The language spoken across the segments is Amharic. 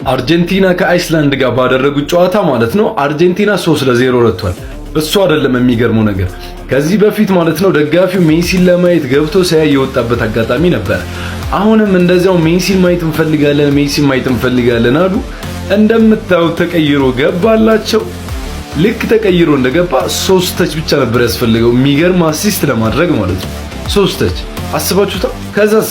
አርጀንቲና ከአይስላንድ ጋር ባደረጉት ጨዋታ ማለት ነው አርጀንቲና 3-0 ረቷል። እሱ አይደለም የሚገርመው ነገር ከዚህ በፊት ማለት ነው ደጋፊው ሜሲን ለማየት ገብቶ ሳያይ የወጣበት አጋጣሚ ነበር። አሁንም እንደዛው ሜሲን ማየት እንፈልጋለን አሉ። እንደምታዩት ተቀይሮ ገባላቸው። ልክ ተቀይሮ እንደገባ 3 ተች ብቻ ነበር ያስፈልገው የሚገርም አሲስት ለማድረግ ማለት ነው። 3 ተች አስባችሁታ። ከዛስ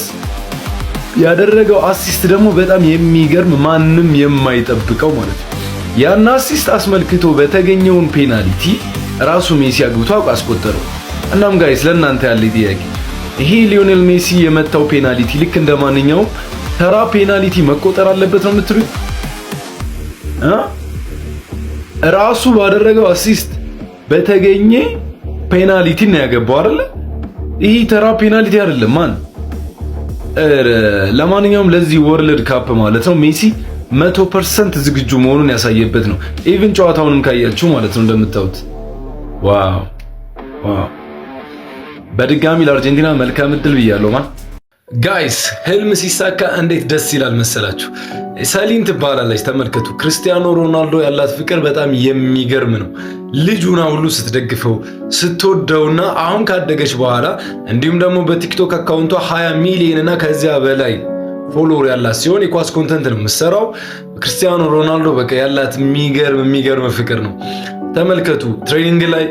ያደረገው አሲስት ደግሞ በጣም የሚገርም ማንም የማይጠብቀው ማለት ነው። ያን አሲስት አስመልክቶ በተገኘውን ፔናልቲ ራሱ ሜሲ አግብቶ አስቆጠረው። እናም ጋይስ ለእናንተ ያለ ጥያቄ ይሄ ሊዮኔል ሜሲ የመታው ፔናልቲ ልክ እንደማንኛውም ተራ ፔናልቲ መቆጠር አለበት ነው የምትሉት? ራሱ ባደረገው አሲስት በተገኘ ፔናልቲ ነው ያገባው አይደለ? ይሄ ተራ ፔናልቲ አይደለም ማን። ለማንኛውም ለዚህ ወርልድ ካፕ ማለት ነው ሜሲ 100% ዝግጁ መሆኑን ያሳየበት ነው። ኢቭን ጨዋታውንም ካያችሁ ማለት ነው እንደምታዩት ዋው። በድጋሚ ለአርጀንቲና መልካም እድል ብያለሁ ማን። ጋይስ ህልም ሲሳካ እንዴት ደስ ይላል መሰላችሁ። ሰሊን ትባላለች ተመልከቱ። ክርስቲያኖ ሮናልዶ ያላት ፍቅር በጣም የሚገርም ነው። ልጁና ሁሉ ስትደግፈው ስትወደውና አሁን ካደገች በኋላ እንዲሁም ደግሞ በቲክቶክ አካውንቷ 20 ሚሊዮን እና ከዚያ በላይ ፎሎወር ያላት ሲሆን የኳስ ኮንተንት ነው የምትሰራው። ክርስቲያኖ ሮናልዶ በቃ ያላት የሚገርም ፍቅር ነው። ተመልከቱ ትሬኒንግ ላይ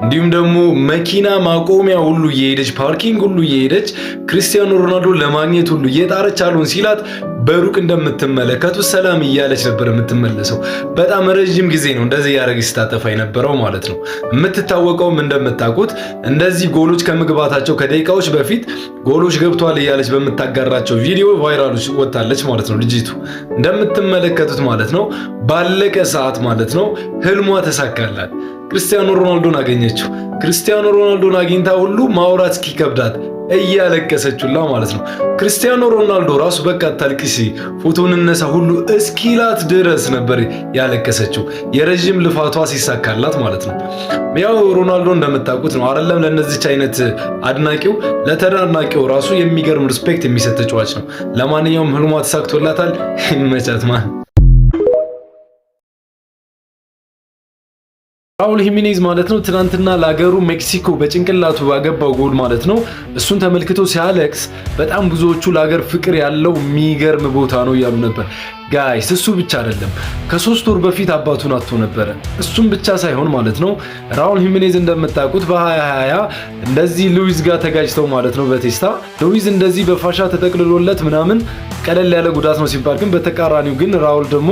እንዲሁም ደግሞ መኪና ማቆሚያ ሁሉ እየሄደች ፓርኪንግ ሁሉ እየሄደች ክርስቲያኖ ሮናልዶ ለማግኘት ሁሉ እየጣረች አሉን ሲላት በሩቅ እንደምትመለከቱ ሰላም እያለች ነበር የምትመለሰው። በጣም ረጅም ጊዜ ነው እንደዚህ ያደረገች ስታጠፋ የነበረው ማለት ነው። የምትታወቀውም እንደምታውቁት እንደዚህ ጎሎች ከመግባታቸው ከደቂቃዎች በፊት ጎሎች ገብቷል እያለች በምታጋራቸው ቪዲዮ ቫይራሎች ወጣለች ማለት ነው። ልጅቱ እንደምትመለከቱት ማለት ነው ባለቀ ሰዓት ማለት ነው ህልሟ ተሳካላት። ክርስቲያኖ ሮናልዶን አገኘችው። ክርስቲያኖ ሮናልዶን አግኝታ ሁሉ ማውራት እስኪከብዳት እያለቀሰችላ ማለት ነው። ክርስቲያኖ ሮናልዶ ራሱ በቃ ታልቅሲ ፎቶን እነሳ ሁሉ እስኪላት ድረስ ነበር ያለቀሰችው የረጅም ልፋቷ ሲሳካላት ማለት ነው። ያው ሮናልዶ እንደምታውቁት ነው አይደለም ለነዚህች አይነት አድናቂው ለተዳናቂው ራሱ የሚገርም ሪስፔክት የሚሰጥ ተጫዋች ነው። ለማንኛውም ህልሟ ተሳክቶላታል። ይመቻት ማን። ራውል ሂሜኔዝ ማለት ነው ትናንትና ለሀገሩ ሜክሲኮ በጭንቅላቱ ባገባው ጎል ማለት ነው እሱን ተመልክቶ ሲያለቅስ በጣም ብዙዎቹ ለሀገር ፍቅር ያለው የሚገርም ቦታ ነው እያሉ ነበር። ጋይስ እሱ ብቻ አይደለም ከ3 ወር በፊት አባቱን አጥቶ ነበረ። እሱም ብቻ ሳይሆን ማለት ነው ራውል ሂሜኔዝ እንደምታውቁት በ2020 እንደዚህ ሉዊዝ ጋር ተጋጭተው ማለት ነው በቴስታ ሉዊዝ እንደዚህ በፋሻ ተጠቅልሎለት ምናምን ቀለል ያለ ጉዳት ነው ሲባል ግን በተቃራኒው ግን ራውል ደግሞ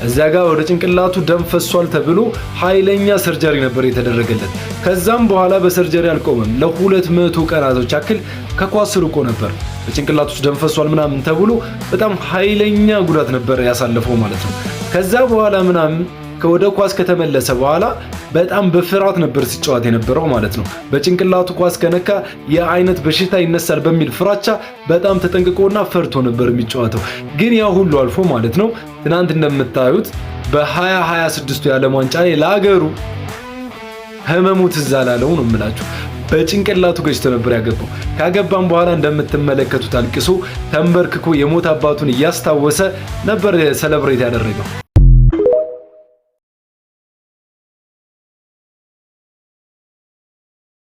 እዚያ ጋር ወደ ጭንቅላቱ ደም ፈሷል ተብሎ ኃይለኛ ሰርጀሪ ነበር የተደረገለት። ከዛም በኋላ በሰርጀሪ አልቆመም። ለ200 ቀናቶች ያክል ከኳስ ርቆ ነበር። በጭንቅላቱ ደም ፈሷል ምናምን ተብሎ በጣም ኃይለኛ ጉዳት ነበር ያሳለፈው ማለት ነው። ከዛ በኋላ ምናምን ከወደ ኳስ ከተመለሰ በኋላ በጣም በፍርሃት ነበር ሲጫወት የነበረው ማለት ነው። በጭንቅላቱ ኳስ ከነካ የአይነት በሽታ ይነሳል በሚል ፍራቻ በጣም ተጠንቅቆና ፈርቶ ነበር የሚጫወተው። ግን ያ ሁሉ አልፎ ማለት ነው ትናንት እንደምታዩት በ2026 የዓለም ዋንጫ ለሀገሩ ህመሙ ትዝ አላለው ነው የምላችሁ። በጭንቅላቱ ገጭቶ ነበር ያገባው። ካገባም በኋላ እንደምትመለከቱት አልቅሶ ተንበርክኮ የሞት አባቱን እያስታወሰ ነበር ሰለብሬት ያደረገው።